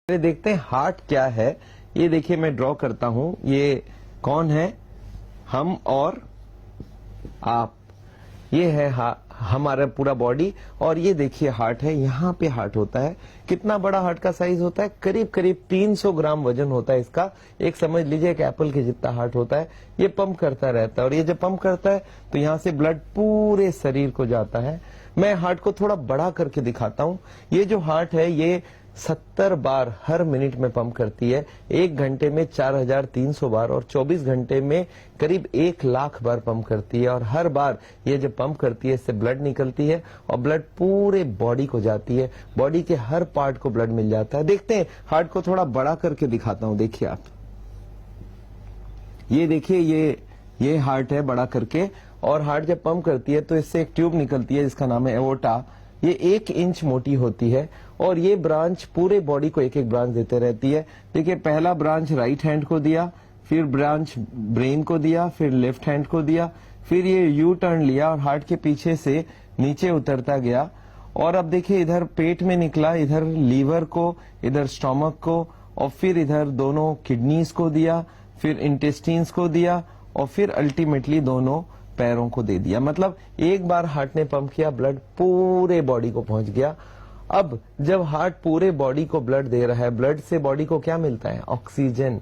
पहले देखते हैं हार्ट क्या है। ये देखिए मैं ड्रॉ करता हूं। ये कौन है? हम और आप। ये है हमारा पूरा बॉडी और ये देखिए हार्ट है। यहाँ पे हार्ट होता है। कितना बड़ा हार्ट का साइज होता है? करीब करीब 300 ग्राम वजन होता है इसका। एक समझ लीजिए एक एप्पल के जितना हार्ट होता है। ये पंप करता रहता है और ये जब पंप करता है तो यहाँ से ब्लड पूरे शरीर को जाता है। मैं हार्ट को थोड़ा बड़ा करके दिखाता हूँ। ये जो हार्ट है ये 70 बार हर मिनट में पंप करती है। 1 घंटे में 4300 बार और 24 घंटे में करीब 1 लाख बार पंप करती है। और हर बार ये जब पंप करती है इससे ब्लड निकलती है और ब्लड पूरे बॉडी को जाती है। बॉडी के हर पार्ट को ब्लड मिल जाता है। देखते हैं हार्ट को थोड़ा बड़ा करके दिखाता हूं। देखिए आप, ये देखिए ये हार्ट है बड़ा करके। और हार्ट जब पंप करती है तो इससे एक ट्यूब निकलती है जिसका नाम है एओर्टा। ये 1 इंच मोटी होती है और ये ब्रांच पूरे बॉडी को एक एक ब्रांच देते रहती है। देखिए पहला ब्रांच राइट हैंड को दिया, फिर ब्रांच ब्रेन को दिया, फिर लेफ्ट हैंड को दिया, फिर ये यू टर्न लिया और हार्ट के पीछे से नीचे उतरता गया। और अब देखिए इधर पेट में निकला, इधर लीवर को, इधर स्टोमक को और फिर इधर दोनों किडनीज को दिया, फिर इंटेस्टाइन्स को दिया और फिर अल्टीमेटली दोनों पैरों को दे दिया। मतलब एक बार हार्ट ने पंप किया, ब्लड पूरे बॉडी को पहुंच गया। अब जब हार्ट पूरे बॉडी को ब्लड दे रहा है, ब्लड से बॉडी को क्या मिलता है? ऑक्सीजन।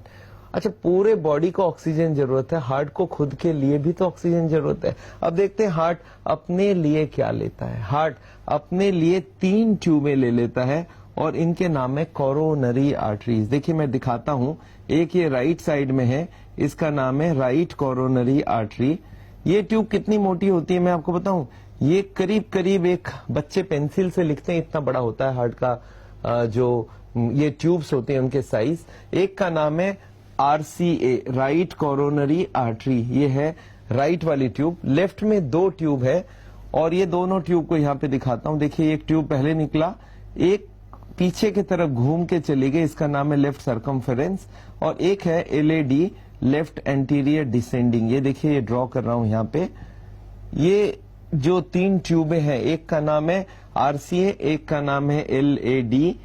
अच्छा, पूरे बॉडी को ऑक्सीजन जरूरत है, हार्ट को खुद के लिए भी तो ऑक्सीजन जरूरत है। अब देखते हैं हार्ट अपने लिए क्या लेता है। हार्ट अपने लिए 3 ट्यूबें ले लेता है और इनके नाम है कोरोनरी आर्टरीज। देखिए मैं दिखाता हूं। एक ये राइट साइड में है, इसका नाम है राइट कोरोनरी आर्टरी। ये ट्यूब कितनी मोटी होती है मैं आपको बताऊं। ये करीब करीब एक बच्चे पेंसिल से लिखते हैं इतना बड़ा होता है हार्ट का जो ये ट्यूब्स होते हैं उनके साइज। एक का नाम है आरसीए, राइट कोरोनरी आर्टरी। ये है राइट वाली ट्यूब। लेफ्ट में 2 ट्यूब है और ये दोनों ट्यूब को यहाँ पे दिखाता हूँ। देखिए एक ट्यूब पहले निकला, एक पीछे की तरफ घूम के चली गई, इसका नाम है लेफ्ट सर्कमफेरेंस। और एक है एलएडी, लेफ्ट एंटीरियर डिसेंडिंग। ये देखिए ये ड्रॉ कर रहा हूं यहाँ पे। ये जो 3 ट्यूबें हैं, एक का नाम है आरसीए, एक का नाम है एलएडी।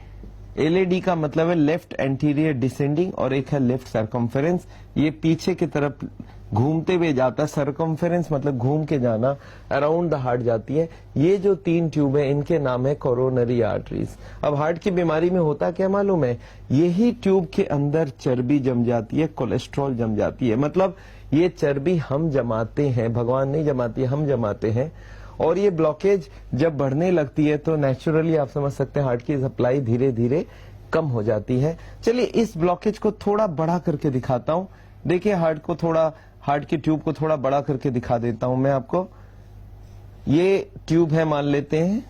एलएडी का मतलब है लेफ्ट एंटीरियर डिसेंडिंग और एक है लेफ्ट सर्कमफेरेंस। ये पीछे की तरफ घूमते हुए जाता है। सर्कमफेरेंस मतलब घूम के जाना, अराउंड द हार्ट जाती है। ये जो 3 ट्यूब है इनके नाम है कोरोनरी आर्टरीज। अब हार्ट की बीमारी में होता क्या मालूम है? यही ट्यूब के अंदर चर्बी जम जाती है, कोलेस्ट्रॉल जम जाती है। मतलब ये चर्बी हम जमाते हैं, भगवान नहीं जमाती है, हम जमाते हैं। और ये ब्लॉकेज जब बढ़ने लगती है तो नेचुरली आप समझ सकते हैं हार्ट की सप्लाई धीरे धीरे कम हो जाती है। चलिए इस ब्लॉकेज को थोड़ा बड़ा करके दिखाता हूं। देखिए हार्ट की ट्यूब को थोड़ा बड़ा करके दिखा देता हूं मैं आपको। ये ट्यूब है मान लेते हैं।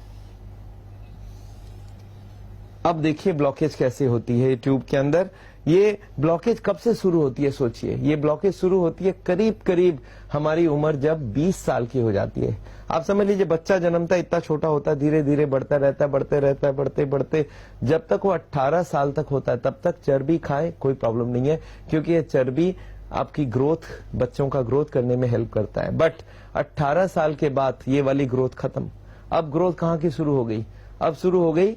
अब देखिए ब्लॉकेज कैसे होती है ट्यूब के अंदर। ये ब्लॉकेज कब से शुरू होती है सोचिए। ये ब्लॉकेज शुरू होती है करीब करीब हमारी उम्र जब 20 साल की हो जाती है। आप समझ लीजिए बच्चा जन्मता है, इतना छोटा होता है, धीरे धीरे बढ़ता रहता है, बढ़ते रहता है, बढ़ते बढ़ते जब तक वो 18 साल तक होता है तब तक चर्बी खाए कोई प्रॉब्लम नहीं है, क्योंकि ये चर्बी आपकी ग्रोथ, बच्चों का ग्रोथ करने में हेल्प करता है। बट 18 साल के बाद ये वाली ग्रोथ खत्म। अब ग्रोथ कहाँ की शुरू हो गई? अब शुरू हो गई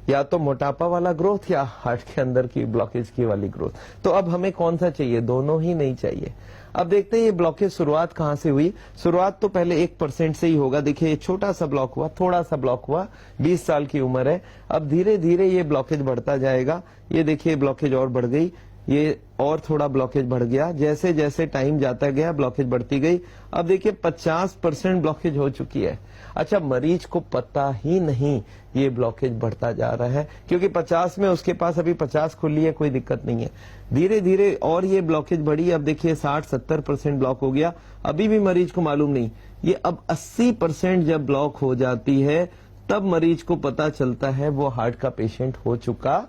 या तो मोटापा वाला ग्रोथ या हार्ट के अंदर की ब्लॉकेज की वाली ग्रोथ। तो अब हमें कौन सा चाहिए? दोनों ही नहीं चाहिए। अब देखते हैं ये ब्लॉकेज शुरुआत कहां से हुई। शुरुआत तो पहले 1% से ही होगा। देखिए ये छोटा सा ब्लॉक हुआ, थोड़ा सा ब्लॉक हुआ, 20 साल की उम्र है। अब धीरे धीरे ये ब्लॉकेज बढ़ता जाएगा। ये देखिए ब्लॉकेज और बढ़ गई, ये और थोड़ा ब्लॉकेज बढ़ गया। जैसे जैसे टाइम जाता गया ब्लॉकेज बढ़ती गई। अब देखिए 50% ब्लॉकेज हो चुकी है। अच्छा, मरीज को पता ही नहीं ये ब्लॉकेज बढ़ता जा रहा है, क्योंकि 50 में उसके पास अभी 50 खुली है, कोई दिक्कत नहीं है। धीरे धीरे और ये ब्लॉकेज बढ़ी। अब देखिए 60-70% ब्लॉक हो गया, अभी भी मरीज को मालूम नहीं। ये अब 80% जब ब्लॉक हो जाती है तब मरीज को पता चलता है वो हार्ट का पेशेंट हो चुका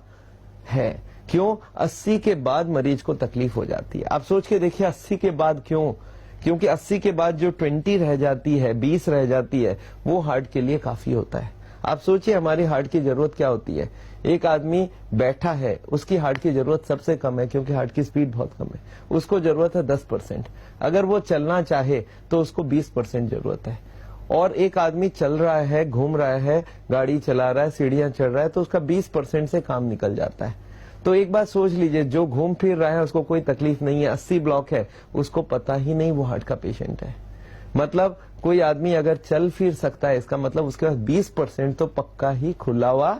है। क्यों? 80 के बाद मरीज को तकलीफ हो जाती है। आप सोच के देखिए 80 के बाद क्यों? क्योंकि 80 के बाद जो 20 रह जाती है, 20 रह जाती है, वो हार्ट के लिए काफी होता है। आप सोचिए हमारी हार्ट की जरूरत क्या होती है। एक आदमी बैठा है, उसकी हार्ट की जरूरत सबसे कम है क्योंकि हार्ट की स्पीड बहुत कम है। उसको जरूरत है 10%। अगर वो चलना चाहे तो उसको 20% जरूरत है। और एक आदमी चल रहा है, घूम रहा है, गाड़ी चला रहा है, सीढ़ियां चढ़ रहा है, तो उसका 20% से काम निकल जाता है। तो एक बात सोच लीजिए, जो घूम फिर रहा है उसको कोई तकलीफ नहीं है, 80 ब्लॉक है, उसको पता ही नहीं वो हार्ट का पेशेंट है। मतलब कोई आदमी अगर चल फिर सकता है, इसका मतलब उसके पास 20% तो पक्का ही खुला हुआ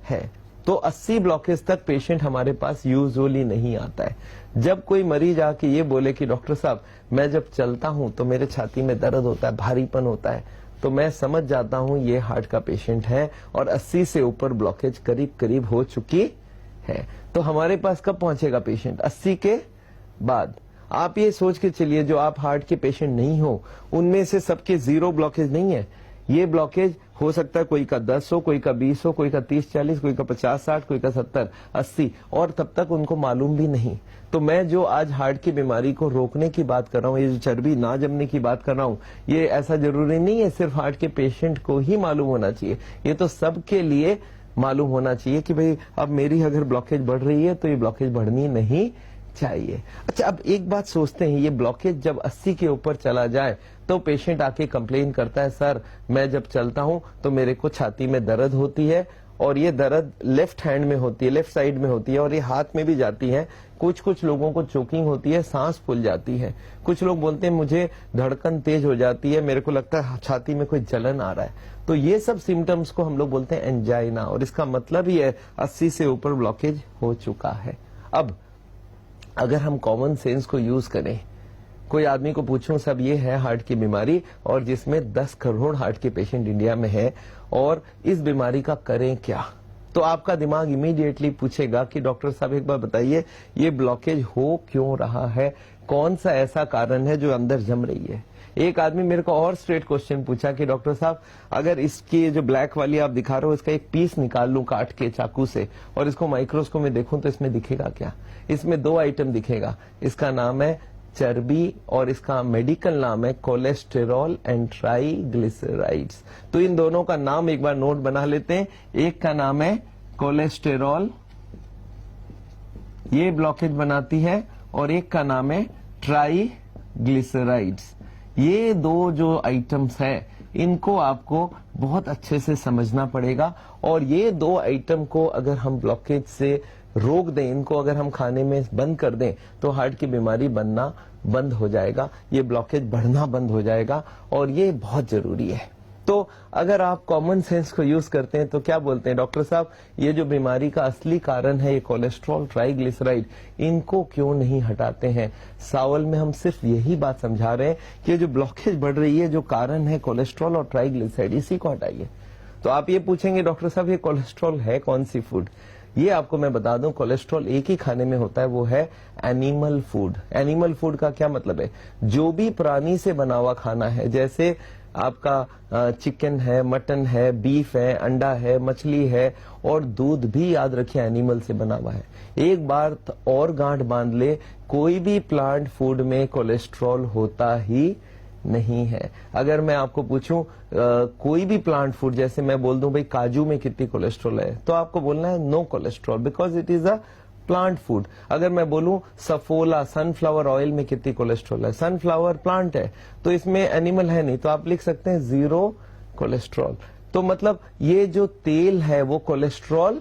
है। तो 80 ब्लॉकेज तक पेशेंट हमारे पास यूजुअली नहीं आता है। जब कोई मरीज आके ये बोले कि डॉक्टर साहब मैं जब चलता हूं तो मेरे छाती में दर्द होता है, भारीपन होता है, तो मैं समझ जाता हूं ये हार्ट का पेशेंट है और 80 से ऊपर ब्लॉकेज करीब करीब हो चुकी है। तो हमारे पास कब पहुंचेगा पेशेंट? 80 के बाद। आप ये सोच के चलिए, जो आप हार्ट के पेशेंट नहीं हो उनमें से सबके 0 ब्लॉकेज नहीं है। ये ब्लॉकेज हो सकता है कोई का 10 हो, कोई का 20 हो, कोई का 30-40, कोई का 50-60, कोई का 70-80, और तब तक उनको मालूम भी नहीं। तो मैं जो आज हार्ट की बीमारी को रोकने की बात कर रहा हूँ, ये जो चर्बी ना जमने की बात कर रहा हूँ, ये ऐसा जरूरी नहीं है सिर्फ हार्ट के पेशेंट को ही मालूम होना चाहिए, ये तो सबके लिए मालूम होना चाहिए कि भाई अब मेरी अगर ब्लॉकेज बढ़ रही है तो ये ब्लॉकेज बढ़नी नहीं चाहिए। अच्छा, अब एक बात सोचते हैं, ये ब्लॉकेज जब 80 के ऊपर चला जाए तो पेशेंट आके कंप्लेन करता है, सर मैं जब चलता हूं तो मेरे को छाती में दर्द होती है, और ये दर्द लेफ्ट हैंड में होती है, लेफ्ट साइड में होती है, और ये हाथ में भी जाती है। कुछ लोगों को चोकिंग होती है, सांस फूल जाती है। कुछ लोग बोलते हैं मुझे धड़कन तेज हो जाती है, मेरे को लगता है छाती में कोई जलन आ रहा है। तो ये सब सिम्टम्स को हम लोग बोलते हैं एंजाइना, और इसका मतलब ही है 80 से ऊपर ब्लॉकेज हो चुका है। अब अगर हम कॉमन सेंस को यूज करें, कोई आदमी को पूछूं सब ये है हार्ट की बीमारी और जिसमें 10 करोड़ हार्ट के पेशेंट इंडिया में है, और इस बीमारी का करें क्या, तो आपका दिमाग इमीडिएटली पूछेगा कि डॉक्टर साहब एक बार बताइए ये ब्लॉकेज हो क्यों रहा है, कौन सा ऐसा कारण है जो अंदर जम रही है। एक आदमी मेरे को और स्ट्रेट क्वेश्चन पूछा कि डॉक्टर साहब अगर इसकी जो ब्लैक वाली आप दिखा रहे हो इसका एक पीस निकाल लूं काट के चाकू से और इसको माइक्रोस्कोप में देखूं तो इसमें दिखेगा क्या? इसमें 2 आइटम दिखेगा, इसका नाम है चर्बी और इसका मेडिकल नाम है कोलेस्टेरॉल एंड ट्राइग्लिसराइड्स। तो इन दोनों का नाम एक बार नोट बना लेते हैं। एक का नाम है कोलेस्टेरॉल, ये ब्लॉकेज बनाती है, और एक का नाम है ट्राइग्लिसराइड्स। ये 2 जो आइटम्स हैं इनको आपको बहुत अच्छे से समझना पड़ेगा, और ये 2 आइटम को अगर हम ब्लॉकेज से रोक दें, इनको अगर हम खाने में बंद कर दें तो हार्ट की बीमारी बनना बंद हो जाएगा, ये ब्लॉकेज बढ़ना बंद हो जाएगा, और ये बहुत जरूरी है। तो अगर आप कॉमन सेंस को यूज करते हैं तो क्या बोलते हैं डॉक्टर साहब ये जो बीमारी का असली कारण है ये कोलेस्ट्रॉल ट्राइग्लिसराइड, इनको क्यों नहीं हटाते हैं? सावल में हम सिर्फ यही बात समझा रहे हैं कि जो ब्लॉकेज बढ़ रही है, जो कारण है कोलेस्ट्रॉल और ट्राइग्लिसराइड, इसी को हटाइए। तो आप ये पूछेंगे डॉक्टर साहब ये कोलेस्ट्रॉल है कौन सी फूड? ये आपको मैं बता दूं, कोलेस्ट्रॉल एक ही खाने में होता है, वो है एनिमल फूड। एनिमल फूड का क्या मतलब है? जो भी प्राणी से बना हुआ खाना है, जैसे आपका चिकन है, मटन है, बीफ है, अंडा है, मछली है, और दूध भी याद रखिए एनिमल से बना हुआ है। एक बार और गांठ बांध ले, कोई भी प्लांट फूड में कोलेस्ट्रॉल होता ही नहीं है। अगर मैं आपको पूछूं कोई भी प्लांट फूड, जैसे मैं बोल दूं भाई काजू में कितनी कोलेस्ट्रॉल है, तो आपको बोलना है no cholesterol because it is a plant food. अगर मैं बोलूं सफोला सनफ्लावर ऑयल में कितनी कोलेस्ट्रॉल है, सनफ्लावर प्लांट है तो इसमें एनिमल है नहीं, तो आप लिख सकते हैं 0 कोलेस्ट्रॉल। तो मतलब ये जो तेल है वो कोलेस्ट्रॉल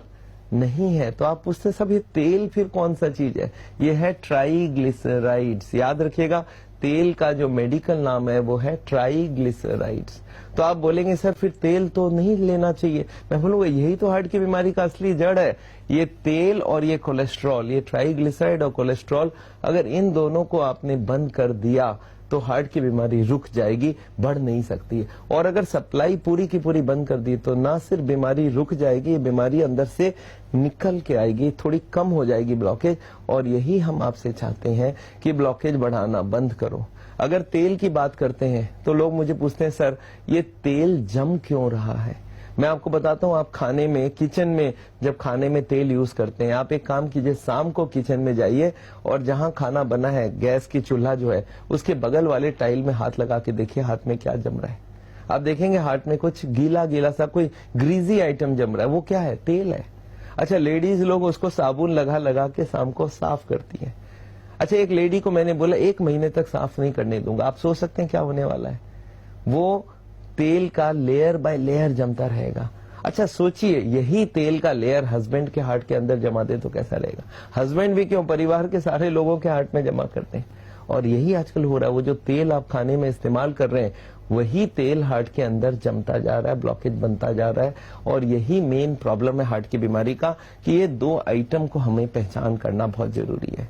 नहीं है। तो आप पूछते सब ये तेल फिर कौन सा चीज है? ये है ट्राइग्लिसराइड्स। याद रखिएगा तेल का जो मेडिकल नाम है वो है ट्राइग्लिसराइड्स। तो आप बोलेंगे सर फिर तेल तो नहीं लेना चाहिए, मैं बोलूंगा यही तो हार्ट की बीमारी का असली जड़ है। ये तेल और ये कोलेस्ट्रॉल, ये ट्राइग्लिसराइड और कोलेस्ट्रॉल, अगर इन दोनों को आपने बंद कर दिया तो हार्ट की बीमारी रुक जाएगी, बढ़ नहीं सकती है। और अगर सप्लाई पूरी की पूरी बंद कर दी तो ना सिर्फ बीमारी रुक जाएगी, बीमारी अंदर से निकल के आएगी, थोड़ी कम हो जाएगी ब्लॉकेज। और यही हम आपसे चाहते हैं कि ब्लॉकेज बढ़ाना बंद करो। अगर तेल की बात करते हैं तो लोग मुझे पूछते हैं सर ये तेल जम क्यों रहा है? मैं आपको बताता हूँ, आप खाने में, किचन में जब खाने में तेल यूज करते हैं, आप एक काम कीजिए, शाम को किचन में जाइए और जहां खाना बना है, गैस की चूल्हा जो है उसके बगल वाले टाइल में हाथ लगा के देखिए हाथ में क्या जम रहा है। आप देखेंगे हाथ में कुछ गीला गीला सा कोई ग्रीजी आइटम जम रहा है, वो क्या है? तेल है। अच्छा, लेडीज लोग उसको साबुन लगा लगा के शाम को साफ करती है। अच्छा, एक लेडी को मैंने बोला 1 महीने तक साफ नहीं करने दूंगा। आप सोच सकते हैं क्या होने वाला है? वो तेल का लेयर बाय लेयर जमता रहेगा। अच्छा सोचिए, यही तेल का लेयर हस्बैंड के हार्ट के अंदर जमा दे तो कैसा लगेगा। हस्बैंड भी क्यों, परिवार के सारे लोगों के हार्ट में जमा करते हैं। और यही आजकल हो रहा है, वो जो तेल आप खाने में इस्तेमाल कर रहे हैं वही तेल हार्ट के अंदर जमता जा रहा है, ब्लॉकेज बनता जा रहा है। और यही मेन प्रॉब्लम है हार्ट की बीमारी का, कि ये दो आइटम को हमें पहचान करना बहुत जरूरी है।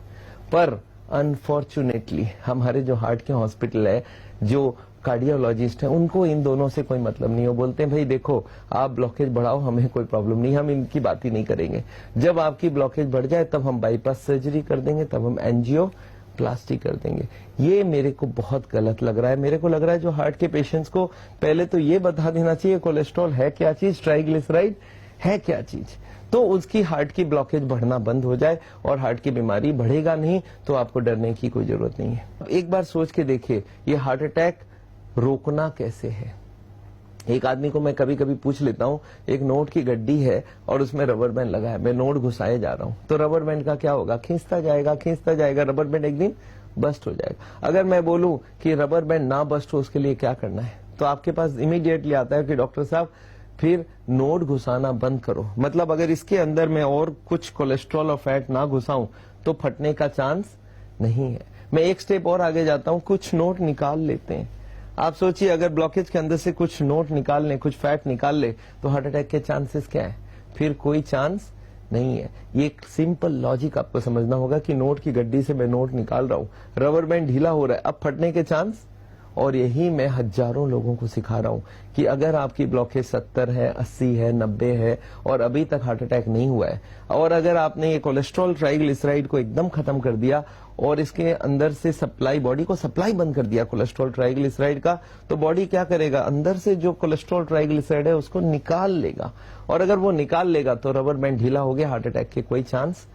पर अनफॉर्चुनेटली हमारे जो हार्ट के हॉस्पिटल है, जो कार्डियोलॉजिस्ट हैं, उनको इन दोनों से कोई मतलब नहीं हो। बोलते हैं भाई देखो आप ब्लॉकेज बढ़ाओ, हमें कोई प्रॉब्लम नहीं, हम इनकी बात ही नहीं करेंगे। जब आपकी ब्लॉकेज बढ़ जाए तब हम बाईपास सर्जरी कर देंगे, तब हम एंजियोप्लास्टी कर देंगे। ये मेरे को बहुत गलत लग रहा है। मेरे को लग रहा है जो हार्ट के पेशेंट्स को पहले तो ये बता देना चाहिए कोलेस्ट्रॉल है क्या चीज, ट्राइग्लिसराइड है क्या चीज, तो उसकी हार्ट की ब्लॉकेज बढ़ना बंद हो जाए और हार्ट की बीमारी बढ़ेगा नहीं, तो आपको डरने की कोई जरूरत नहीं है। एक बार सोच के देखिए, ये हार्ट अटैक रोकना कैसे है। एक आदमी को मैं कभी कभी पूछ लेता हूं, एक नोट की गड्डी है और उसमें रबर बैंड लगा है, मैं नोट घुसाए जा रहा हूं, तो रबर बैंड का क्या होगा, खींचता जाएगा, रबर बैंड एक दिन बस्ट हो जाएगा। अगर मैं बोलूं कि रबर बैंड ना बस्ट हो, उसके लिए क्या करना है, तो आपके पास इमीडिएटली आता है कि डॉक्टर साहब फिर नोट घुसाना बंद करो। मतलब अगर इसके अंदर मैं और कुछ कोलेस्ट्रॉल और फैट ना घुसाऊं तो फटने का चांस नहीं है। मैं एक स्टेप और आगे जाता हूं, कुछ नोट निकाल लेते हैं। आप सोचिए अगर ब्लॉकेज के अंदर से कुछ नोट निकाल लें, कुछ फैट निकाल ले, तो हार्ट अटैक के चांसेस क्या है, फिर कोई चांस नहीं है। ये एक सिंपल लॉजिक आपको समझना होगा कि नोट की गड्डी से मैं नोट निकाल रहा हूं, रबर बैंड ढीला हो रहा है, अब फटने के चांस। और यही मैं हजारों लोगों को सिखा रहा हूं कि अगर आपकी ब्लॉकेज 70 है, 80 है, 90 है और अभी तक हार्ट अटैक नहीं हुआ है, और अगर आपने ये कोलेस्ट्रॉल ट्राइग्लिसराइड को एकदम खत्म कर दिया और इसके अंदर से सप्लाई, बॉडी को सप्लाई बंद कर दिया कोलेस्ट्रॉल ट्राइग्लिसराइड का, तो बॉडी क्या करेगा, अंदर से जो कोलेस्ट्रॉल ट्राइग्लिसराइड है उसको निकाल लेगा। और अगर वो निकाल लेगा तो रबर बैंड ढीला हो गया, हार्ट अटैक के कोई चांस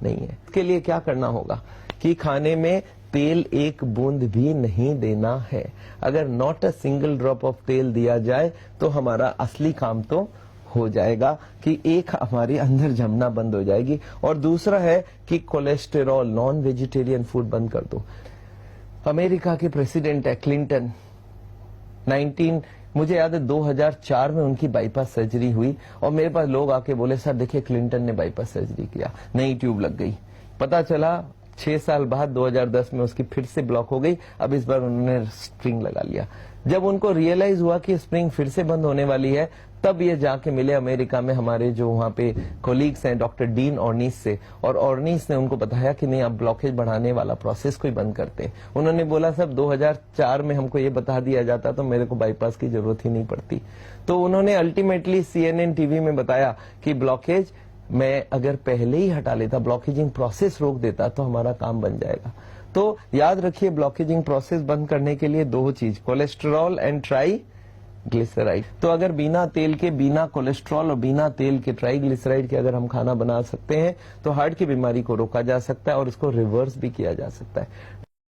नहीं है। इसके लिए क्या करना होगा कि खाने में तेल एक बूंद भी नहीं देना है। अगर not a single drop of तेल दिया जाए तो हमारा असली काम तो हो जाएगा कि एक हमारे अंदर जमना बंद हो जाएगी। और दूसरा है कि कोलेस्टेरॉल, नॉन वेजिटेरियन फूड बंद कर दो। अमेरिका के प्रेसिडेंट है क्लिंटन, मुझे याद है 2004 में उनकी बाईपास सर्जरी हुई और मेरे पास लोग आके बोले सर देखिए क्लिंटन ने बाईपास सर्जरी किया, नई ट्यूब लग गई। पता चला 6 साल बाद 2010 में उसकी फिर से ब्लॉक हो गई, अब इस बार उन्होंने स्प्रिंग लगा लिया। जब उनको रियलाइज हुआ कि स्प्रिंग फिर से बंद होने वाली है, तब ये जाके मिले अमेरिका में हमारे जो वहां पे कोलीग्स हैं डॉक्टर डीन ऑर्निस से, और ऑर्निस ने उनको बताया कि नहीं आप ब्लॉकेज बढ़ाने वाला प्रोसेस को ही बंद करते हैं। उन्होंने बोला सब 2004 में हमको ये बता दिया जाता तो मेरे को बाईपास की जरूरत ही नहीं पड़ती। तो उन्होंने अल्टीमेटली CNN टीवी में बताया कि ब्लॉकेज मैं अगर पहले ही हटा लेता, ब्लॉकेजिंग प्रोसेस रोक देता, तो हमारा काम बन जाएगा। तो याद रखिए ब्लॉकेजिंग प्रोसेस बंद करने के लिए दो चीज, कोलेस्ट्रॉल एंड ट्राइग्लिसराइड। तो अगर बिना तेल के, बिना कोलेस्ट्रॉल और बिना तेल के ट्राइग्लिसराइड के अगर हम खाना बना सकते हैं तो हार्ट की बीमारी को रोका जा सकता है और उसको रिवर्स भी किया जा सकता है।